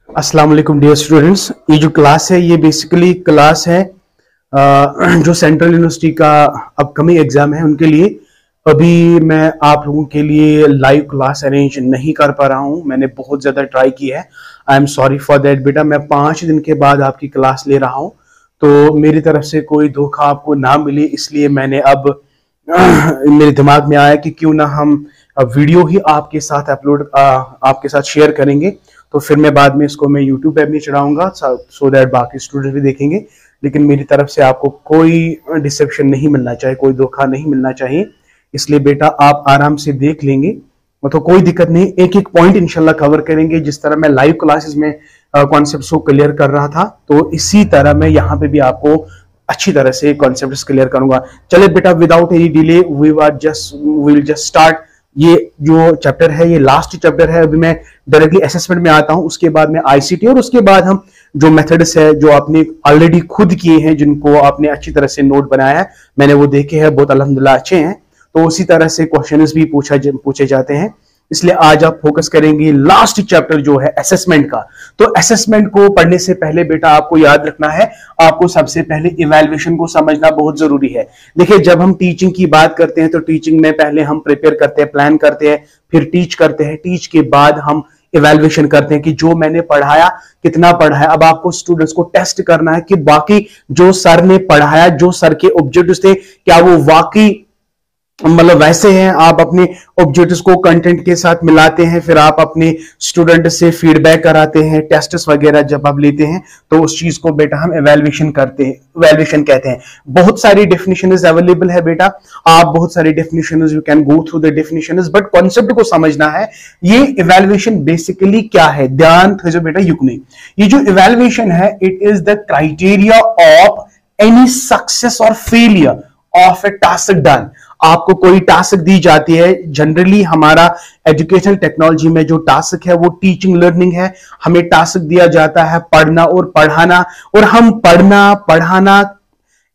अस्सलाम वालेकुम dear students. ये जो क्लास है ये बेसिकली क्लास है जो सेंट्रल यूनिवर्सिटी का अपकमिंग एग्जाम है उनके लिए। अभी मैं आप लोगों के लिए लाइव क्लास अरेंज नहीं कर पा रहा हूं। मैंने बहुत ज्यादा ट्राई की है। I am sorry for that बेटा। मैं 5 दिन के बाद आपकी क्लास ले रहा हूं, तो मेरी तरफ से कोई धोखा आपको ना मिले, इसलिए मैंने अब मेरे दिमाग में आया कि क्यों ना हम वीडियो ही आपके साथ अपलोड आपके साथ शेयर करेंगे। तो फिर मैं बाद में इसको मैं यूट्यूब पे भी चढ़ाऊंगा सो दैट बाकी स्टूडेंट भी देखेंगे। लेकिन मेरी तरफ से आपको कोई डिसेप्शन नहीं मिलना चाहिए, कोई धोखा नहीं मिलना चाहिए। इसलिए बेटा आप आराम से देख लेंगे, तो कोई दिक्कत नहीं। एक एक पॉइंट इंशाल्लाह कवर करेंगे। जिस तरह मैं लाइव क्लासेस में कॉन्सेप्ट्स को क्लियर कर रहा था, तो इसी तरह मैं यहाँ पे भी आपको अच्छी तरह से कॉन्सेप्ट्स क्लियर करूंगा। चले बेटा, without any delay we will just start. ये जो चैप्टर है ये लास्ट चैप्टर है। अभी मैं डायरेक्टली असेसमेंट में आता हूं, उसके बाद में आईसीटी, और उसके बाद हम जो मेथड्स है जो आपने ऑलरेडी खुद किए हैं, जिनको आपने अच्छी तरह से नोट बनाया है, मैंने वो देखे हैं, बहुत अल्हम्दुलिल्लाह अच्छे हैं। तो उसी तरह से क्वेश्चंस भी पूछे जाते हैं। इसलिए आज आप फोकस करेंगे लास्ट चैप्टर जो है असेसमेंट का। तो असेसमेंट को पढ़ने से पहले बेटा आपको याद रखना है, आपको सबसे पहले इवैल्यूएशन को समझना बहुत जरूरी है। देखिए, जब हम टीचिंग की बात करते हैं तो टीचिंग में पहले हम प्रिपेयर करते हैं, प्लान करते हैं, फिर टीच करते हैं। टीच के बाद हम इवैल्यूएशन करते हैं कि जो मैंने पढ़ाया कितना पढ़ाया। अब आपको स्टूडेंट्स को टेस्ट करना है कि बाकी जो सर ने पढ़ाया, जो सर के ऑब्जेक्टिव्स थे, क्या वो वाकई मतलब वैसे हैं। आप अपने ऑब्जेक्टिव्स को कंटेंट के साथ मिलाते हैं, फिर आप अपने स्टूडेंट से फीडबैक कराते हैं, टेस्ट्स वगैरह जब आप लेते हैं, तो उस चीज को बेटा हम इवैल्यूएशन करते हैं, इवैल्यूएशन कहते हैं। बहुत सारी डेफिनेशंस अवेलेबल है बेटा, आप बहुत सारी definitions, you can go through the definitions, but concept को समझना है। ये इवैल्यूएशन बेसिकली क्या है, ध्यान जो बेटा युकनी, ये जो इवैल्यूएशन है it is the criteria of any success और failure of a task done. आपको कोई टास्क दी जाती है, जनरली हमारा एजुकेशनल टेक्नोलॉजी में जो टास्क है वो टीचिंग लर्निंग है। हमें टास्क दिया जाता है पढ़ना और पढ़ाना, और हम पढ़ना पढ़ाना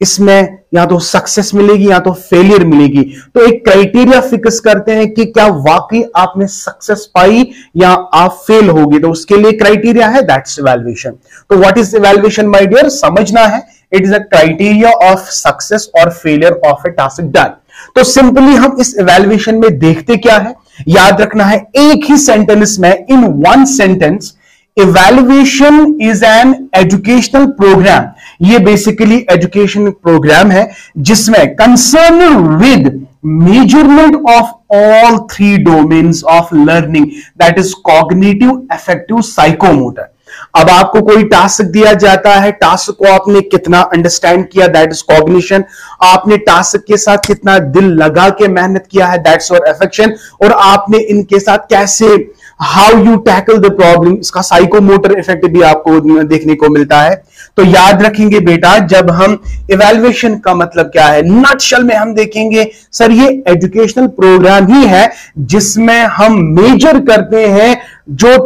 इसमें या तो सक्सेस मिलेगी या तो फेलियर मिलेगी। तो एक क्राइटेरिया फिक्स करते हैं कि क्या वाकई आपने सक्सेस पाई या आप फेल होगी, तो उसके लिए क्राइटेरिया है, दैट्स इवैल्यूएशन। तो what is evaluation my dear, समझना है। It is a criteria of success और failure of a task done. तो सिंपली हम इस इवैल्यूएशन में देखते क्या है, याद रखना है एक ही सेंटेंस में, in one sentence, evaluation is an educational program. ये बेसिकली एजुकेशन प्रोग्राम है जिसमें concern with measurement of all 3 domains of learning, that is cognitive, affective, psychomotor. अब आपको कोई टास्क दिया जाता है, टास्क को आपने कितना अंडरस्टैंड किया, दैट इज कॉग्निशन। आपने टास्क के साथ कितना दिल लगा के मेहनत किया है, दैट्स योर अफेक्शन। और आपने इनके साथ कैसे, how you tackle the problem, इसका साइकोमोटर इफेक्ट भी आपको देखने को मिलता है। तो याद रखेंगे बेटा, जब हम इवैल्यूएशन का मतलब क्या है, नटशल में हम देखेंगे सर ये एजुकेशनल प्रोग्राम ही है जिसमें हम मेजर करते हैं जो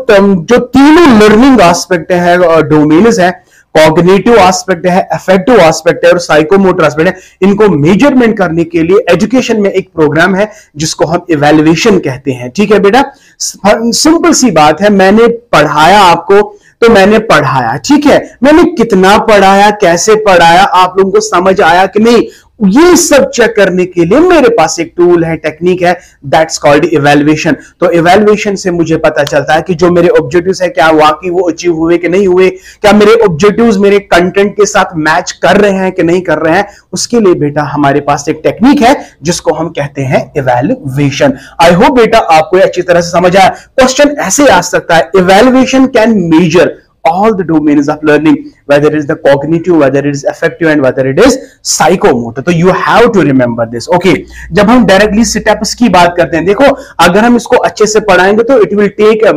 तीनों लर्निंग एस्पेक्ट है, डोमेन्स है, कॉग्निटिव एस्पेक्ट है, अफेक्टिव एस्पेक्ट है और साइकोमोटर एस्पेक्ट है। इनको मेजरमेंट करने के लिए एजुकेशन में एक प्रोग्राम है जिसको हम इवैल्यूएशन कहते हैं। ठीक है बेटा, सिंपल सी बात है। मैंने पढ़ाया आपको, तो मैंने पढ़ाया, ठीक है, मैंने कितना पढ़ाया, कैसे पढ़ाया, आप लोगों को समझ आया कि नहीं, ये सब चेक करने के लिए मेरे पास एक टूल है, टेक्निक है, दैट्स कॉल्ड इवैल्यूएशन। तो इवैल्यूएशन से मुझे पता चलता है कि जो मेरे ऑब्जेक्टिव्स है क्या वाकई वो अचीव हुए कि नहीं हुए, क्या मेरे ऑब्जेक्टिव्स मेरे कंटेंट के साथ मैच कर रहे हैं कि नहीं कर रहे हैं। उसके लिए बेटा हमारे पास एक टेक्निक है जिसको हम कहते हैं इवैल्यूएशन। आई होप बेटा आपको अच्छी तरह से समझ आया। क्वेश्चन ऐसे आ सकता है, evaluation can measure all the domains of learning, whether it is the cognitive, whether it is affective and whether it is psychomotor. तो you have to remember this. Okay, जब हम डायरेक्टली स्टेप्स की बात करते हैं, देखो अगर हम इसको अच्छे से पढ़ाएंगे तो इट विल टेक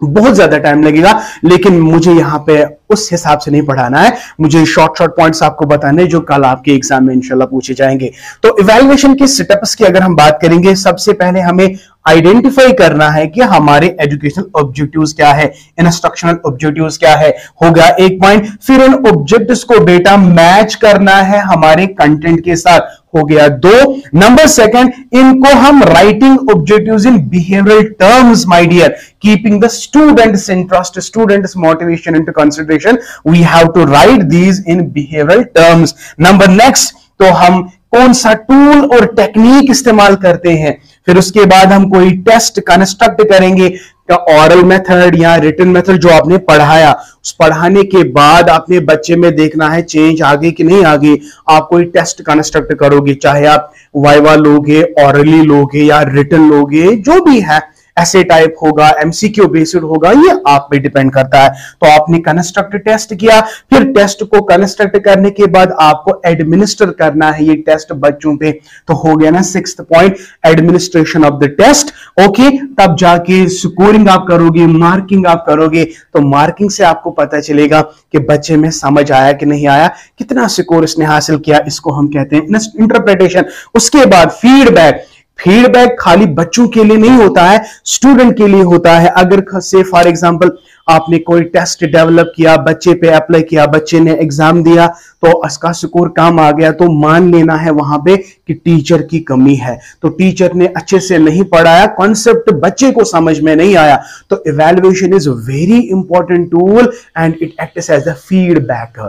बहुत ज्यादा टाइम लगेगा, लेकिन मुझे यहां पे उस हिसाब से नहीं पढ़ाना है। मुझे शॉर्ट पॉइंट्स आपको बताने जो कल आपके एग्जाम में इंशाल्लाह पूछे जाएंगे। तो इवैल्यूएशन के स्टेप्स की अगर हम बात करेंगे, सबसे पहले हमें आइडेंटिफाई करना है कि हमारे एजुकेशनल ऑब्जेक्टिव्स क्या है, इंस्ट्रक्शनल ऑब्जेक्टिव्स क्या है, हो गया एक पॉइंट। फिर उन ऑब्जेक्टिव्स को बेटा मैच करना है हमारे कंटेंट के साथ, हो गया 2। नंबर सेकंड, इनको हम writing objectives in behavioural terms my dear, keeping the students interest, students motivation into consideration, we have to write these in behavioural terms. Number next, तो हम कौन सा टूल और टेक्निक इस्तेमाल करते हैं, फिर उसके बाद हम कोई टेस्ट कंस्ट्रक्ट करेंगे, ऑरल मेथड या रिटन मेथड जो आपने पढ़ाया, उस पढ़ाने के बाद आपने बच्चे में देखना है चेंज आगे कि नहीं आगे, आप कोई टेस्ट कंस्ट्रक्ट करोगे, चाहे आप वाइवा लोगे, ऑरली लोगे या रिटन लोगे, जो भी है ऐसे टाइप होगा, एमसीक्यू बेस्ड होगा, ये आप पे डिपेंड करता है। तो आपने कंस्ट्रक्ट टेस्ट किया, फिर टेस्ट को कंस्ट्रक्ट करने के बाद आपको एडमिनिस्टर करना है ये टेस्ट बच्चों पे, तो हो गया ना 6th point, administration of the test. Okay, तब जाके स्कोरिंग आप करोगे, मार्किंग आप करोगे, तो मार्किंग से आपको पता चलेगा कि बच्चे में समझ आया कि नहीं आया, कितना स्कोर इसने हासिल किया, इसको हम कहते हैं इंटरप्रिटेशन। उसके बाद फीडबैक, फीडबैक खाली बच्चों के लिए नहीं होता है, स्टूडेंट के लिए होता है। अगर से फॉर एग्जांपल आपने कोई टेस्ट डेवलप किया, बच्चे पे अप्लाई किया, बच्चे ने एग्जाम दिया तो उसका स्कोर कम आ गया, तो मान लेना है वहां पे कि टीचर की कमी है, तो टीचर ने अच्छे से नहीं पढ़ाया, कॉन्सेप्ट बच्चे को समझ में नहीं आया। तो evaluation is very important tool and it acts as a feedback.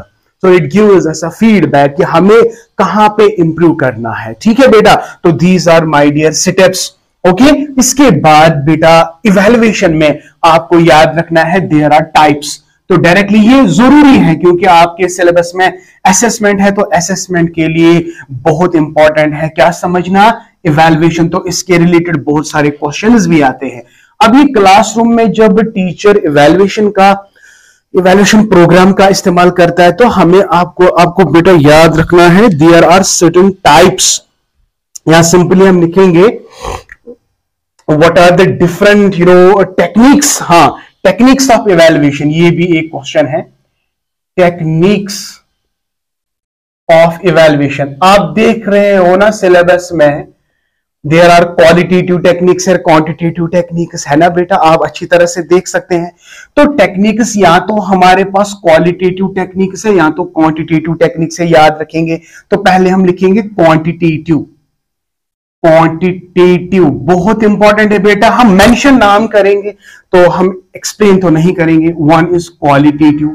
So it gives us a feedback कि हमें कहां पे इंप्रूव करना है। ठीक है बेटा, तो these are my dear steps। Okay, इसके बाद बेटा इवैल्यूएशन में आपको याद रखना है there are types। तो डायरेक्टली ये जरूरी है क्योंकि आपके सिलेबस में असेसमेंट है, तो असेसमेंट के लिए बहुत इंपॉर्टेंट है क्या समझना, इवैल्यूएशन। तो इसके रिलेटेड बहुत सारे क्वेश्चंस भी आते हैं। अभी क्लासरूम में जब टीचर इवैल्यूएशन प्रोग्राम का इस्तेमाल करता है, तो हमें आपको बेटा याद रखना है देयर आर सर्टेन टाइप्स। यहां सिंपली हम लिखेंगे what are the different techniques. हाँ, टेक्निक्स ऑफ इवैल्यूएशन, ये भी एक क्वेश्चन है, टेक्निक्स ऑफ इवैल्यूएशन। आप देख रहे हो ना सिलेबस में देयर आर क्वालिटेटिव टेक्निक्स और क्वांटिटेटिव टेक्निक्स, है ना बेटा, आप अच्छी तरह से देख सकते हैं। तो टेक्निक्स या तो हमारे पास क्वालिटेटिव टेक्निक्स है या तो क्वांटिटेटिव टेक्निक्स है, याद रखेंगे। तो पहले हम लिखेंगे क्वांटिटेटिव। क्वांटिटेटिव बहुत इंपॉर्टेंट है बेटा, हम मेंशन नाम करेंगे तो हम एक्सप्लेन तो नहीं करेंगे। One is qualitative.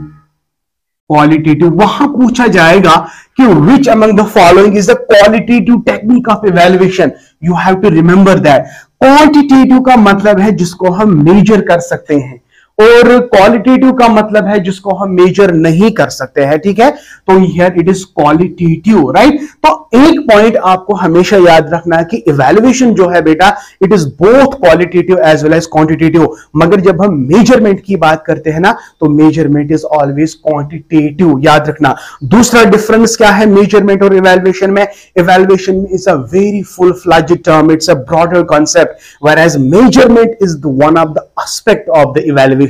क्वालिटेटिव वहां पूछा जाएगा कि which among the following is the qualitative technique of evaluation, you have to remember that. Quantitative का मतलब है जिसको हम मेजर कर सकते हैं, और क्वालिटेटिव का मतलब है जिसको हम मेजर नहीं कर सकते हैं। ठीक है, तो here it is qualitative, right. तो एक पॉइंट आपको हमेशा याद रखना है कि इवैल्यूएशन जो है बेटा, it is both qualitative as well as quantitative. मगर जब हम मेजरमेंट की बात करते हैं ना, तो मेजरमेंट इज ऑलवेज क्वांटिटेटिव, याद रखना। दूसरा डिफरेंस क्या है मेजरमेंट और इवैल्यूएशन में? Evaluation is a very full fledged term, it's a broader concept, whereas measurement is the one of the aspect of the evaluation.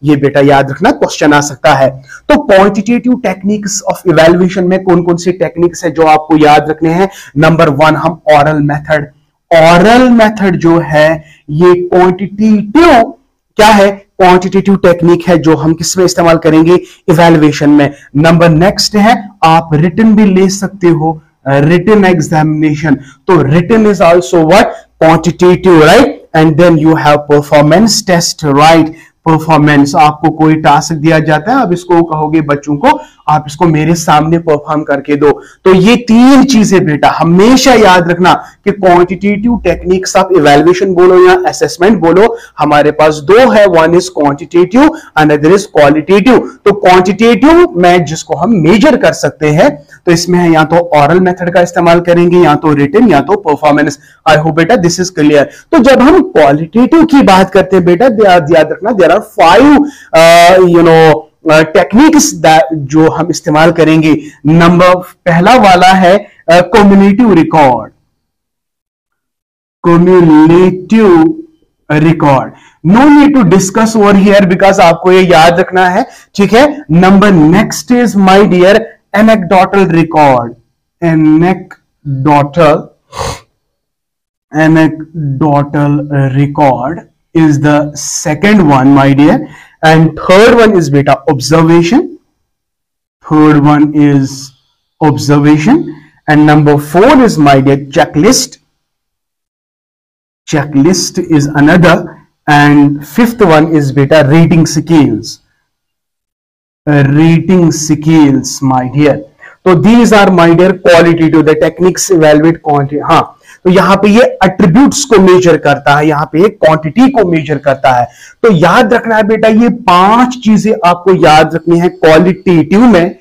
ये बेटा याद रखना, क्वेश्चन आ सकता है। तो क्वांटिटेटिव टेक्निक्स ऑफ इवैल्यूएशन में कौन कौन सी टेक्निक्स है जो आपको याद रखने हैं? नंबर 1 हम ऑरल मेथड। ऑरल मेथड जो है ये क्वांटिटेटिव क्या है? क्वांटिटेटिव टेक्निक है जो हम किस में इस्तेमाल करेंगे? इवैल्यूएशन में। नंबर नेक्स्ट है आप रिटन भी ले सकते हो, रिटन एग्जामिनेशन। तो written is also what? Quantitative, right. And then you have performance test, right. Performance, आपको कोई टास्क दिया जाता है, अब इसको कहोगे बच्चों को आप इसको मेरे सामने परफॉर्म करके दो। तो ये 3 चीजें बेटा हमेशा याद रखना कि क्वांटिटेटिव टेक्निक्स ऑफ इवैल्यूएशन बोलो या असेसमेंट बोलो, हमारे पास 2 है, one is quantitative, another is qualitative. तो क्वांटिटेटिव में जिसको हम मेजर कर सकते हैं, तो इसमें है या तो ऑरल मेथड का इस्तेमाल करेंगे या तो रिटन या तो परफॉर्मेंस। आई होप बेटा दिस इज क्लियर। तो जब हम क्वालिटेटिव की बात करते हैं बेटा, याद रखना देयर आर 5 टेक्निक्स जो हम इस्तेमाल करेंगे। नंबर पहला वाला है cumulative record. Cumulative record, no need to discuss over here because आपको ये याद रखना है, ठीक है। Number next is my dear anecdotal record. Anecdotal record is the second one, my dear, and third one is beta observation. Third one is observation, And number 4 is, my dear, checklist. Checklist is another. And 5th one is beta rating scales. Rating scales, my dear. तो these are, my dear, qualitative. The techniques evaluate quantity. हाँ, तो यहां पे ये attributes को major करता है, यहां पे क्वांटिटी को मेजर करता है। तो याद रखना है बेटा, ये 5 चीजें आपको याद रखनी है क्वालिटेटिव में।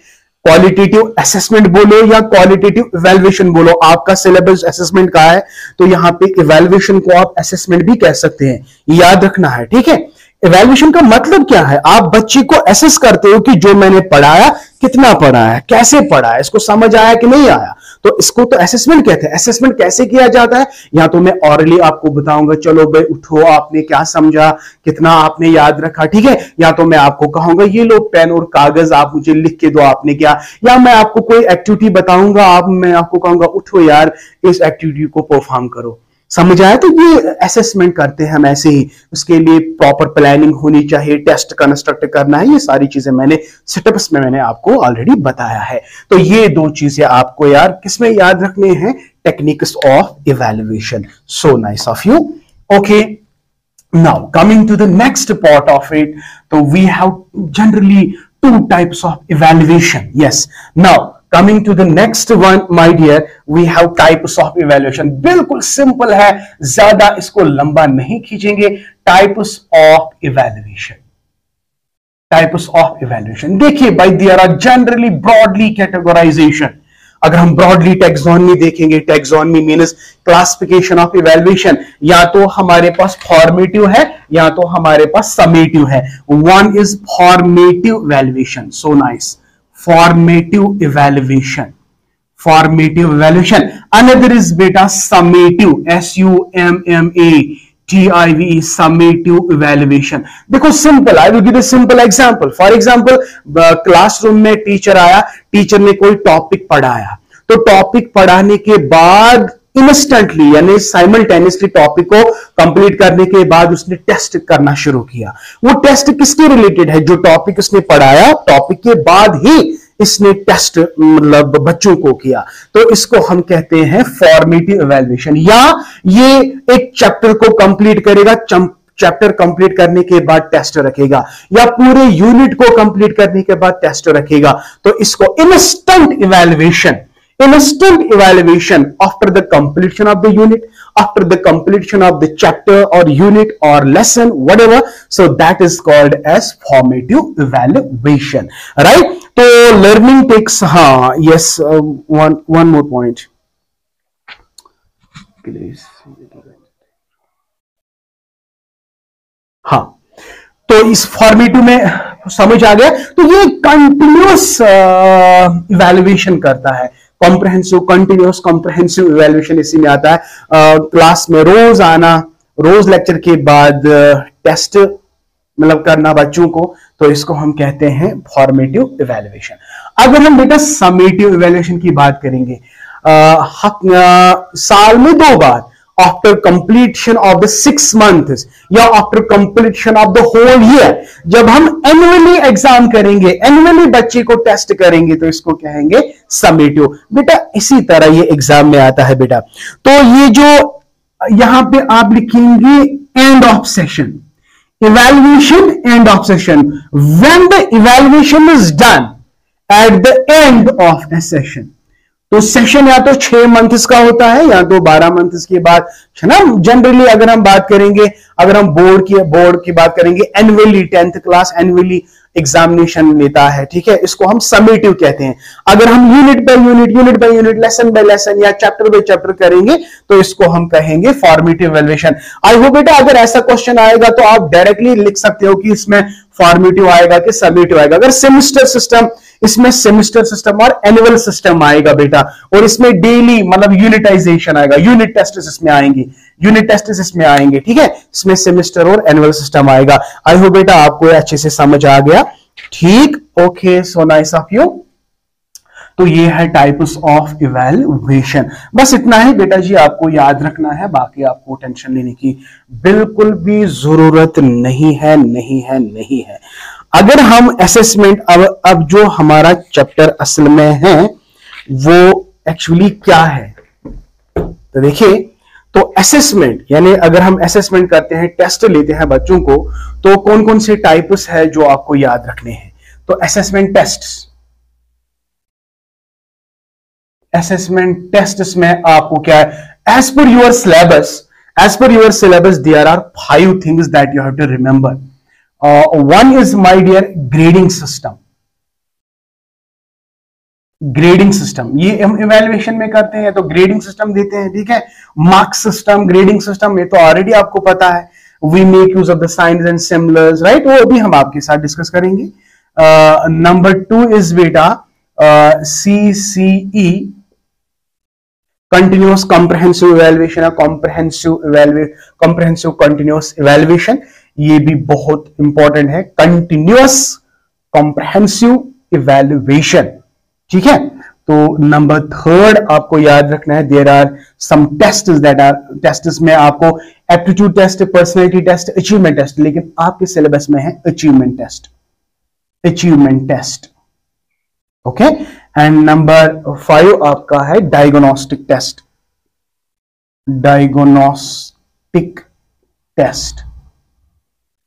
क्वालिटेटिव असेसमेंट बोलो या क्वालिटेटिव इवैल्यूएशन बोलो, आपका सिलेबस असेसमेंट का है, तो यहां पे इवैल्यूएशन को आप असेसमेंट भी कह सकते हैं, याद रखना है, ठीक है। इवैल्यूएशन का मतलब क्या है? आप बच्चे को असेस करते हो कि जो मैंने पढ़ाया कितना पढ़ा है, कैसे पढ़ा है, इसको समझ आया कि नहीं आया, तो इसको तो असेसमेंट कहते हैं। असेसमेंट कैसे किया जाता है? या तो मैं ऑरली आपको बताऊंगा, चलो भाई उठो, आपने क्या समझा, कितना आपने याद रखा, ठीक है, या तो मैं आपको कहूंगा ये लो पेन और कागज, आप मुझे लिख के दो आपने क्या, या मैं आपको कोई एक्टिविटी बताऊंगा, मैं आपको कहूंगा उठो यार इस एक्टिविटी को परफॉर्म करो। समझ आया? तो ये असेसमेंट करते हैं हम ऐसे ही, उसके लिए प्रॉपर प्लानिंग होनी चाहिए, टेस्ट कंस्ट्रक्ट करना है, ये सारी चीजें मैंने सेटअप्स में मैंने आपको ऑलरेडी बताया है। तो ये 2 चीजें आपको यार किसमें याद रखने हैं? Techniques of evaluation. So nice of you. Okay, now coming to the next part of it, तो we have generally 2 types of evaluation. Yes, now coming to the next one, my dear, we have types of evaluation. बिल्कुल simple है, ज्यादा इसको लंबा नहीं खींचेंगे। Types of evaluation, types of evaluation देखिए भाई, there are generally broadly categorization. अगर हम ब्रॉडली टैक्सोनॉमी देखेंगे, taxonomy means classification of evaluation, या तो हमारे पास फॉर्मेटिव है या तो हमारे पास समेटिव है। One is formative evaluation, so nice, formative evaluation, formative evaluation. Another is बेटा समेटिव, SUMMATIVE, समेटिव इवैल्यूएशन। देखो simple, I will give a simple example. For example, classroom में टीचर आया, टीचर ने कोई टॉपिक पढ़ाया, तो टॉपिक पढ़ाने के बाद इंस्टेंटली यानी साइमल्टेनियसली टॉपिक को कंप्लीट करने के बाद उसने टेस्ट करना शुरू किया। वो टेस्ट किसके रिलेटेड है? जो टॉपिक उसने पढ़ाया, टॉपिक के बाद ही इसने टेस्ट मतलब बच्चों को किया, तो इसको हम कहते हैं फॉर्मेटिव इवैल्यूएशन। या ये एक चैप्टर को कंप्लीट करेगा, चैप्टर कंप्लीट करने के बाद टेस्ट रखेगा, या पूरे यूनिट को कंप्लीट करने के बाद टेस्ट रखेगा, तो इसको instant evaluation, instant evaluation after the completion of the unit, after the completion of the chapter or unit or lesson, whatever, so that is called as formative evaluation, right? So learning takes, yes, one more point please. तो इस formative में समझ आ गया। तो ये continuous evaluation करता है, comprehensive, continuous comprehensive evaluation इसी में आता है। क्लास में रोज आना, रोज लेक्चर के बाद टेस्ट मतलब करना बच्चों को, तो इसको हम कहते हैं फॉर्मेटिव इवैल्यूएशन। अगर हम बेटा समेटिव इवैल्यूएशन की बात करेंगे, साल में 2 बार, after completion of the 6 months या after completion of the whole year, जब हम एनुअली एग्जाम करेंगे, एनुअली बच्चे को टेस्ट करेंगे, तो इसको कहेंगे समेटिव। बेटा इसी तरह ये एग्जाम में आता है बेटा। तो ये जो यहां पे आप लिखेंगे end of session, evaluation end of session, when the evaluation is done at the end of A session. तो सेशन या तो 6 months का होता है या तो 12 months के बाद, है ना। जनरली अगर हम बात करेंगे, अगर हम बोर्ड की बात करेंगे, annually 10th class annually examination लेता है, ठीक है, इसको हम समेटिव कहते हैं। अगर हम unit by unit, lesson bye lesson या चैप्टर बाय चैप्टर करेंगे, तो इसको हम कहेंगे फॉर्मेटिव इवैल्यूएशन। आई होप बेटा अगर ऐसा क्वेश्चन आएगा तो आप डायरेक्टली लिख सकते हो कि इसमें फॉर्मेटिव आएगा कि समेटिव आएगा। अगर सेमेस्टर सिस्टम, इसमें सेमेस्टर सिस्टम और एनुअल सिस्टम आएगा बेटा, और इसमें डेली मतलब यूनिटाइजेशन आएगा, यूनिट टेस्ट इसमें आएंगे, यूनिट टेस्ट इसमें आएंगे, ठीक है, इसमें सेमेस्टर और एनुअल सिस्टम आएगा। आई होप बेटा आपको अच्छे से समझ आ गया, ठीक। Okay, so nice of you. तो ये है टाइप्स ऑफ इवैल्यूएशन। बस इतना ही बेटा जी आपको याद रखना है, बाकी आपको टेंशन लेने की बिल्कुल भी जरूरत नहीं है, नहीं है, नहीं है। अगर हम असेसमेंट, अब जो हमारा चैप्टर असल में है वो एक्चुअली क्या है। तो देखिए, तो असेसमेंट यानी अगर हम असेसमेंट करते हैं, टेस्ट लेते हैं बच्चों को, तो कौन कौन से टाइप्स है जो आपको याद रखने हैं। तो असेसमेंट टेस्ट्स में आपको क्या है, as per your syllabus there are 5 things that you have to remember. One is my dear grading system, ये हम इवैल्यूएशन में करते हैं तो ग्रेडिंग सिस्टम देते हैं, ठीक है। मार्क्स सिस्टम, ग्रेडिंग सिस्टम, ये तो ऑलरेडी आपको पता है। We make use of the signs and symbols, right, वो भी हम आपके साथ डिस्कस करेंगे। नंबर 2 इज बेटा CCE, continuous comprehensive evaluation, comprehensive continuous evaluation, ये भी बहुत इंपॉर्टेंट है, कंटिन्यूअस कॉम्प्रहेंसिव इवैल्यूएशन, ठीक है। तो नंबर 3 आपको याद रखना है, देयर आर सम टेस्ट्स में आपको aptitude test, personality test, achievement test, लेकिन आपके सिलेबस में है achievement test, okay. And number 5 आपका है diagnostic test.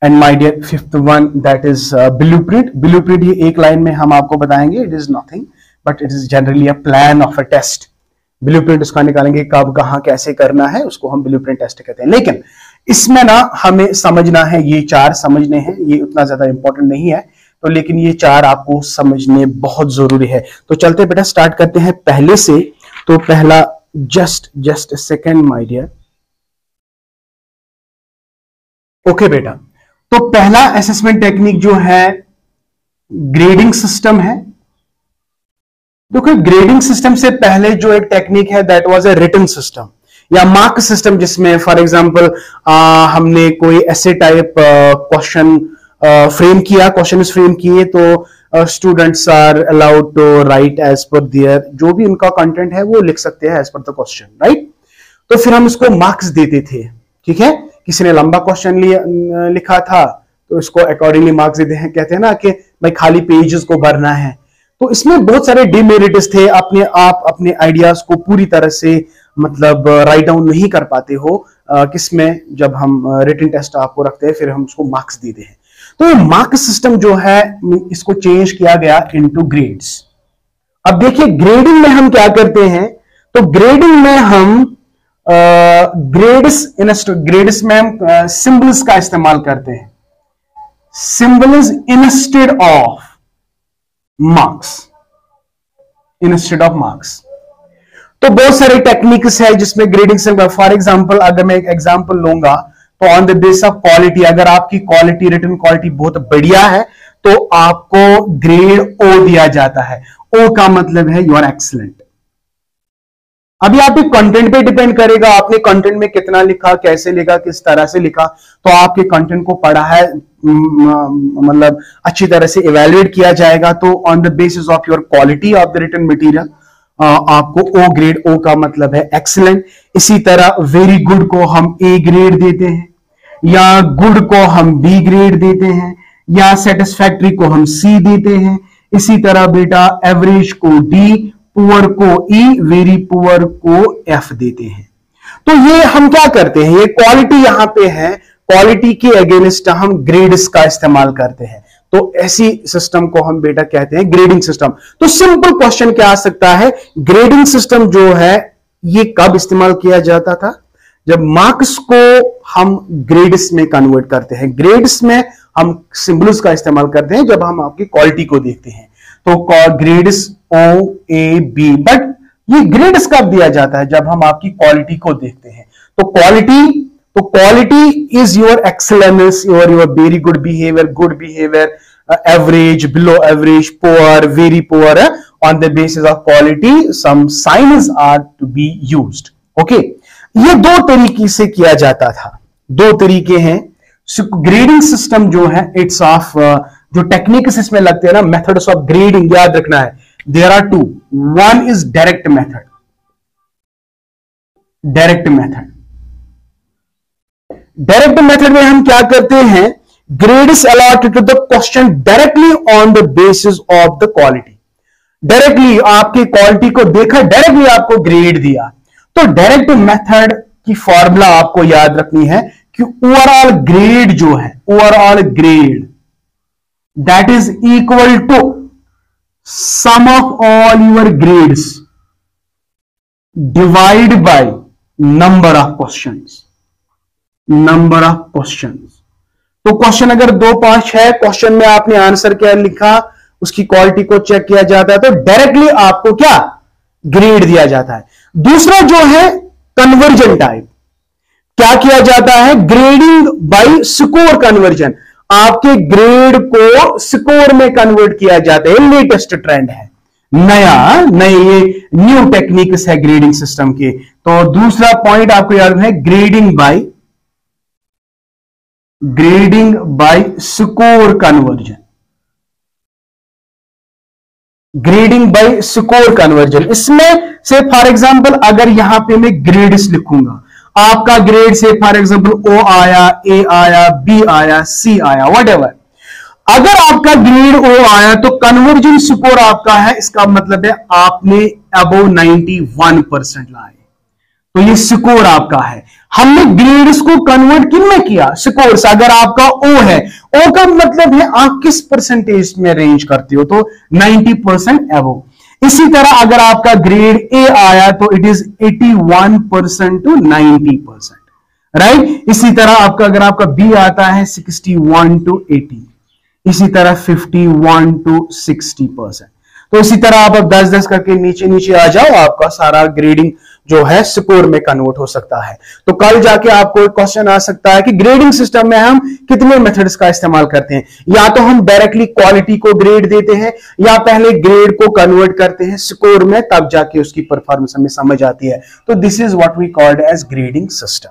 And my dear 5th one that is blueprint. ये एक लाइन में हम आपको बताएंगे, it is nothing but it is generally a plan of a test. Blueprint उसका निकालेंगे, कब कहां कैसे करना है, उसको हम ब्लूप्रिंट टेस्ट कहते हैं। लेकिन इसमें ना हमें समझना है, ये 4 समझने हैं, ये उतना ज्यादा इंपॉर्टेंट नहीं है, तो लेकिन ये 4 आपको समझने बहुत जरूरी है। तो चलते बेटा स्टार्ट करते हैं पहले से। तो पहला, just second my dear, okay बेटा। तो पहला असेसमेंट टेक्निक जो है ग्रेडिंग सिस्टम है। देखो, ग्रेडिंग सिस्टम से पहले जो एक टेक्निक है that was a written system या मार्क सिस्टम, जिसमें फॉर एग्जांपल हमने कोई ऐसे टाइप क्वेश्चन फ्रेम किए, तो students are allowed to write as per their, जो भी उनका कंटेंट है वो लिख सकते हैं as per the question, right. तो फिर हम उसको मार्क्स देते थे, ठीक है। किसी ने लंबा क्वेश्चन लिखा था तो इसको अकॉर्डिंगली मार्क्स देते हैं। कहते हैं ना कि भाई खाली पेजेस को भरना है। तो इसमें बहुत सारे डिमेरिट्स थे, अपने आइडियाज को पूरी तरह से मतलब राइट डाउन नहीं कर पाते हो किसमें, जब हम रिटन टेस्ट आपको रखते हैं फिर हम उसको मार्क्स देते हैं। तो ये मार्क सिस्टम जो है इसको चेंज किया गया इनटू ग्रेड्स। अब देखिए ग्रेडिंग में हम क्या करते हैं, तो ग्रेडिंग में हम ग्रेड्स में हम सिंबल्स का इस्तेमाल करते हैं, सिंबल्स इंस्टेड ऑफ मार्क्स। तो बहुत सारे टेक्निक्स है जिसमें ग्रेडिंग से, फॉर एग्जांपल अगर मैं एक एग्जांपल लूंगा तो on the base of quality, अगर आपकी क्वालिटी, रिटन क्वालिटी बहुत बढ़िया है तो आपको ग्रेड ओ दिया जाता है। ओ का मतलब है यू आर एक्सीलेंट। अभी आपके कंटेंट पे डिपेंड करेगा, आपने कंटेंट में कितना लिखा, कैसे लिखा, किस तरह से लिखा। तो आपके कंटेंट को पढ़ा है, मतलब अच्छी तरह से इवैल्यूएट किया जाएगा, तो on the basis of your quality of the written material आपको ओ ग्रेड, ओ का मतलब है एक्सीलेंट। इसी तरह वेरी गुड को हम ए ग्रेड देते हैं, या गुड को हम बी ग्रेड देते हैं, या सेटिस्फैक्ट्री को हम सी देते हैं। इसी तरह बेटा एवरेज को डी, पुअर को ई, वेरी पुअर को एफ देते हैं। तो ये हम क्या करते हैं, ये क्वालिटी यहां पे है, क्वालिटी के अगेंस्ट हम ग्रेड्स का इस्तेमाल करते हैं। तो ऐसी सिस्टम को हम बेटा कहते हैं ग्रेडिंग सिस्टम। तो सिंपल क्वेश्चन क्या आ सकता है, ग्रेडिंग सिस्टम जो है ये कब इस्तेमाल किया जाता था, जब मार्क्स को हम ग्रेड्स में कन्वर्ट करते हैं। ग्रेड्स में हम सिंबल्स का इस्तेमाल करते हैं जब हम आपकी क्वालिटी को देखते हैं। तो grades O A B, but ये ग्रेड्स कब दिया जाता है, जब हम आपकी क्वालिटी को देखते हैं। तो quality is your excellence, your very good behaviour, average, below average, poor, very poor. On the basis of quality some signs are to be used. Okay, ये 2 तरीके से किया जाता था, 2 तरीके हैं। ग्रेडिंग सिस्टम जो है इट्स ऑफ जो टेक्निक्स इसमें लगते हैं ना, मेथड्स ऑफ ग्रेडिंग याद रखना है, there are 2। One is direct method में हम क्या करते हैं, grade is allotted to the question directly on the basis of the quality. Directly आपकी क्वालिटी को देखा, डायरेक्टली आपको ग्रेड दिया। तो डायरेक्ट मेथड की फॉर्मूला आपको याद रखनी है कि ओवरऑल ग्रेड जो है, overall grade that is equal to sum of all your grades divide by number of questions, number of questions. तो क्वेश्चन अगर 2-5 है, क्वेश्चन में आपने आंसर क्या लिखा, उसकी क्वालिटी को चेक किया जाता है, तो डायरेक्टली आपको क्या ग्रेड दिया जाता है। दूसरा जो है कन्वर्जन टाइप, क्या किया जाता है, ग्रेडिंग बाय स्कोर कन्वर्जन। आपके ग्रेड को स्कोर में कन्वर्ट किया जाता है। लेटेस्ट ट्रेंड है, नए ये न्यू टेक्निक्स है ग्रेडिंग सिस्टम के। तो दूसरा पॉइंट आपको याद है, grading by score conversion, grading by score conversion. इसमें से फॉर एग्जांपल अगर यहां पे मैं ग्रेड्स लिखूंगा, आपका ग्रेड से फॉर एग्जांपल ओ आया, ए आया, बी आया, सी आया, व्हाटएवर। अगर आपका ग्रेड ओ आया तो कन्वर्जन स्कोर आपका है, इसका मतलब है आपने अबव 91% लाए, तो ये स्कोर आपका है। हमने ग्रेड्स को कन्वर्ट किन में किया, स्कोर से। अगर आपका ओ है, ओ का मतलब है आप किस परसेंटेज में रेंज करते हो, तो 90% अबव। इसी तरह अगर आपका ग्रेड ए आया तो इट इज 81% टू 90%, राइट। इसी तरह आपका अगर आपका बी आता है 61 टू 80, इसी तरह 51 टू 60%। तो इसी तरह आप 10-10 करके नीचे नीचे आ जाओ, आपका सारा ग्रेडिंग जो है स्कोर में कन्वर्ट हो सकता है। तो कल जाके आपको एक क्वेश्चन आ सकता है कि ग्रेडिंग सिस्टम में हम कितने मेथड्स का इस्तेमाल करते हैं। या तो हम डायरेक्टली क्वालिटी को ग्रेड देते हैं, या पहले ग्रेड को कन्वर्ट करते हैं स्कोर में, तब जाके उसकी परफॉर्मेंस हमें समझ आती है। तो this is what we called as grading system.